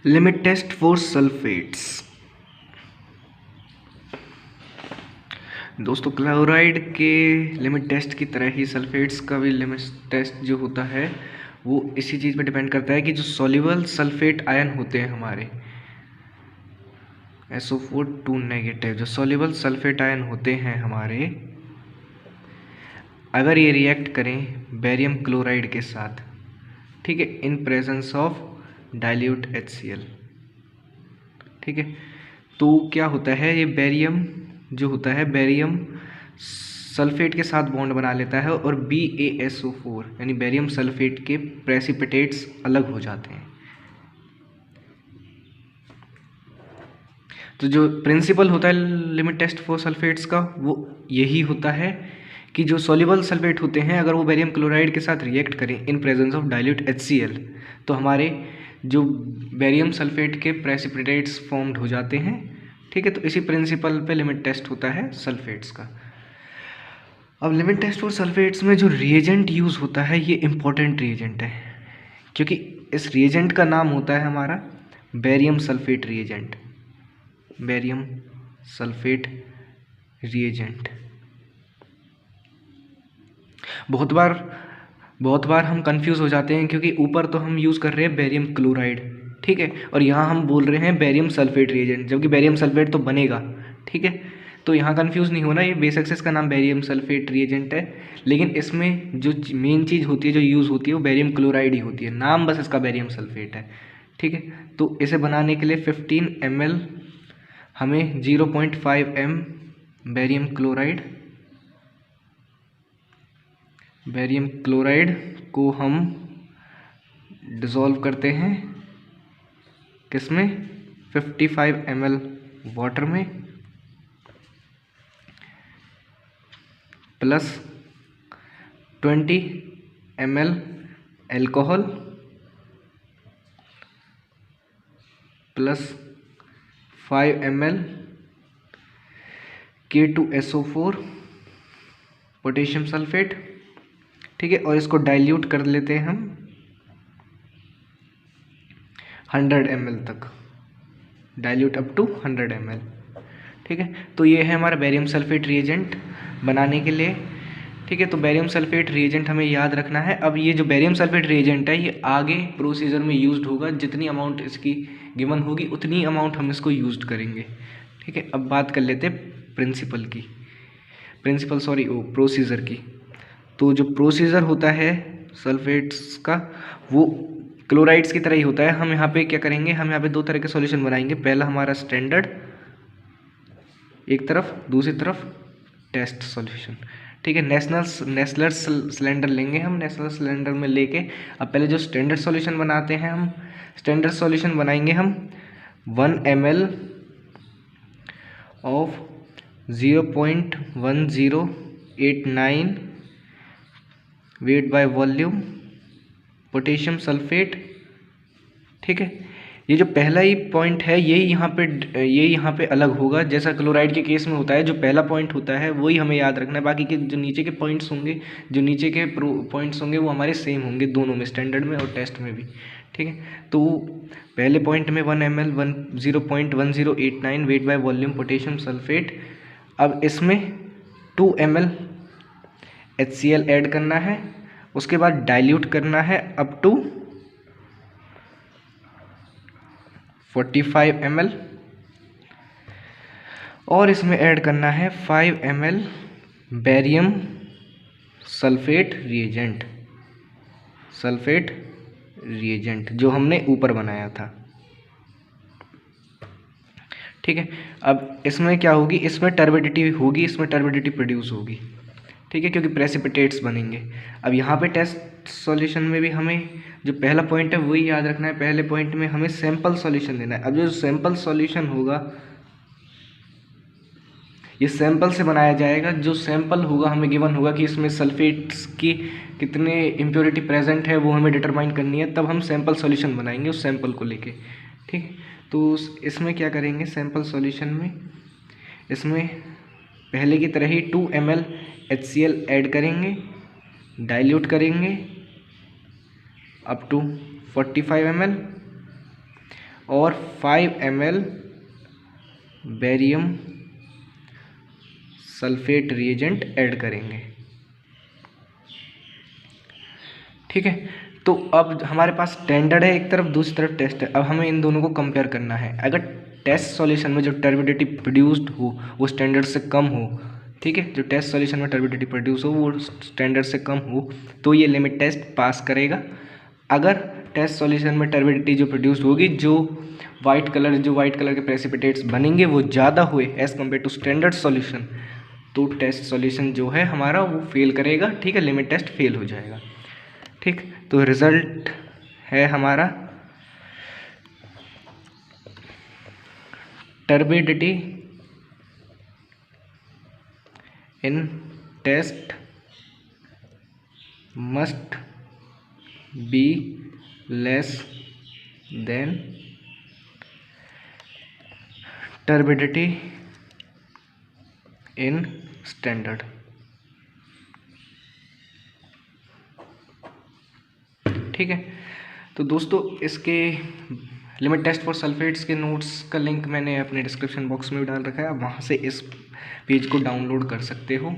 Limit test for sulphates. दोस्तों chloride के limit test की तरह ही सल्फेट्स का भी लिमिट टेस्ट जो होता है वो इसी चीज़ पे डिपेंड करता है कि जो सॉल्युबल सल्फेट आयन होते हैं हमारे SO4 2 नेगेटिव, जो सॉल्युबल सल्फेट आयन होते हैं हमारे, अगर ये रिएक्ट करें बेरियम क्लोराइड के साथ, ठीक है, in presence of dilute HCl, ठीक है, तो क्या होता है, ये बेरियम जो होता है बेरियम सल्फेट के साथ बॉन्ड बना लेता है और BaSO4 यानी बेरियम सल्फेट के प्रेसिपिटेट्स अलग हो जाते हैं। तो जो प्रिंसिपल होता है लिमिट टेस्ट फॉर सल्फेट्स का वो यही होता है कि जो सॉल्युबल सल्फेट होते हैं अगर वो बेरियम क्लोराइड के साथ रिएक्ट करें in presence of dilute HCl तो हमारे जो बेरियम सल्फेट के प्रेसिपिटेट्स फॉर्म्ड हो जाते हैं, ठीक है। तो इसी प्रिंसिपल पे लिमिट टेस्ट होता है सल्फेट्स का। अब लिमिट टेस्ट फॉर सल्फेट्स में जो रिएजेंट यूज़ होता है ये इम्पॉर्टेंट रिएजेंट है, क्योंकि इस रिएजेंट का नाम होता है हमारा barium sulphate reagent, barium sulphate reagent. बहुत बार हम कंफ्यूज हो जाते हैं क्योंकि ऊपर तो हम यूज़ कर रहे हैं बेरियम क्लोराइड, ठीक है, और यहाँ हम बोल रहे हैं बेरियम सल्फेट रिएजेंट, जबकि बेरियम सल्फेट तो बनेगा, ठीक है। तो यहाँ कंफ्यूज नहीं होना, ये बेस एक्सेस का नाम बेरियम सल्फेट रिएजेंट है, लेकिन इसमें जो मेन चीज़ होती है जो यूज़ होती है वो बेरियम क्लोराइड ही होती है, नाम बस इसका बेरियम सल्फेट है, ठीक है। तो इसे बनाने के लिए 15 ml हमें 0.5 m बेरियम क्लोराइड को हम डिज़ोल्व करते हैं किसमें, 55 ml वाटर में plus 20 ml alcohol plus 5 ml K2SO4 potassium sulphate, ठीक है, और इसको डाइल्यूट कर लेते हैं हम 100 ml तक, डाइल्यूट अप टू 100 ml, ठीक है। तो ये है हमारा बेरियम सल्फेट रिएजेंट बनाने के लिए, ठीक है। तो बेरियम सल्फेट रिएजेंट हमें याद रखना है। अब ये जो बेरियम सल्फेट रिएजेंट है ये आगे प्रोसीजर में यूज्ड होगा, जितनी अमाउंट इसकी गिवन होगी उतनी अमाउंट हम इसको यूज्ड करेंगे, ठीक है। अब बात कर लेते हैं प्रोसीजर की। तो जो प्रोसीजर होता है सल्फेट्स का वो क्लोराइड्स की तरह ही होता है। हम यहाँ पे क्या करेंगे, हम यहाँ पे दो तरह के सॉल्यूशन बनाएंगे। पहला हमारा स्टैंडर्ड एक तरफ, दूसरी तरफ टेस्ट सॉल्यूशन, ठीक है। नेस्लर सिलेंडर लेंगे हम, नेस्लर सिलेंडर में लेके अब पहले जो स्टैंडर्ड सॉल्यूशन बनाते हैं हम, स्टैंडर्ड सॉल्यूशन बनाएंगे हम 1 ml of 0.1089 weight by volume potassium sulphate, ठीक है। ये जो पहला ही पॉइंट है ये यहाँ पे अलग होगा, जैसा क्लोराइड के केस में होता है। जो पहला पॉइंट होता है वही हमें याद रखना है, बाकी के जो नीचे के पॉइंट्स होंगे वो हमारे सेम होंगे दोनों में, स्टैंडर्ड में और टेस्ट में भी, ठीक है। तो पहले पॉइंट में 1 ml 0.1089 weight by volume potassium sulphate. अब इसमें 2 ml HCl ऐड करना है, उसके बाद डाइल्यूट करना है अप टू 45 ml और इसमें ऐड करना है 5 ml बेरियम सल्फेट रिएजेंट जो हमने ऊपर बनाया था, ठीक है। अब इसमें क्या होगी, इसमें टर्बिडिटी प्रोड्यूस होगी, ठीक है, क्योंकि प्रेसिपिटेट्स बनेंगे। अब यहाँ पे टेस्ट सॉल्यूशन में भी हमें जो पहला पॉइंट है वही याद रखना है। पहले पॉइंट में हमें सैंपल सॉल्यूशन देना है। अब जो सैंपल सॉल्यूशन होगा ये सैंपल से बनाया जाएगा। जो सैंपल होगा हमें गिवन होगा कि इसमें सल्फेट्स की कितने इम्प्योरिटी प्रेजेंट है वो हमें डिटरमाइन करनी है, तब हम सैंपल सॉल्यूशन बनाएंगे उस सैंपल को लेके, ठीक। तो इसमें क्या करेंगे, सैंपल सॉल्यूशन में इसमें पहले की तरह ही 2 ml HCl ऐड करेंगे, डाइल्यूट करेंगे अप टू 45 ml और 5 ml barium sulphate reagent add करेंगे। ठीक है, तो अब हमारे पास स्टैंडर्ड है एक तरफ, दूसरी तरफ टेस्ट है। अब हमें इन दोनों को कंपेयर करना है। अगर टेस्ट सॉल्यूशन में जो टर्बिडिटी प्रोड्यूस्ड हो वो स्टैंडर्ड से कम हो, ठीक है, जो टेस्ट सॉल्यूशन में टर्बिडिटी प्रोड्यूस हो वो स्टैंडर्ड से कम हो, तो ये लिमिट टेस्ट पास करेगा। अगर टेस्ट सॉल्यूशन में टर्बिडिटी जो प्रोड्यूस होगी, जो वाइट कलर के प्रेसिपिटेट्स बनेंगे वो ज़्यादा हुए as compare to standard solution, तो टेस्ट सॉल्यूशन जो है हमारा वो फेल करेगा। ठीक है, लिमिट टेस्ट फेल हो जाएगा। ठीक, तो रिजल्ट है हमारा turbidity in test must be less than turbidity in standard. ठीक है, तो दोस्तों इसके लिमिट टेस्ट फॉर सल्फेट्स के नोट्स का लिंक मैंने अपने डिस्क्रिप्शन बॉक्स में भी डाल रखा है, आप वहाँ से इस पेज को डाउनलोड कर सकते हो।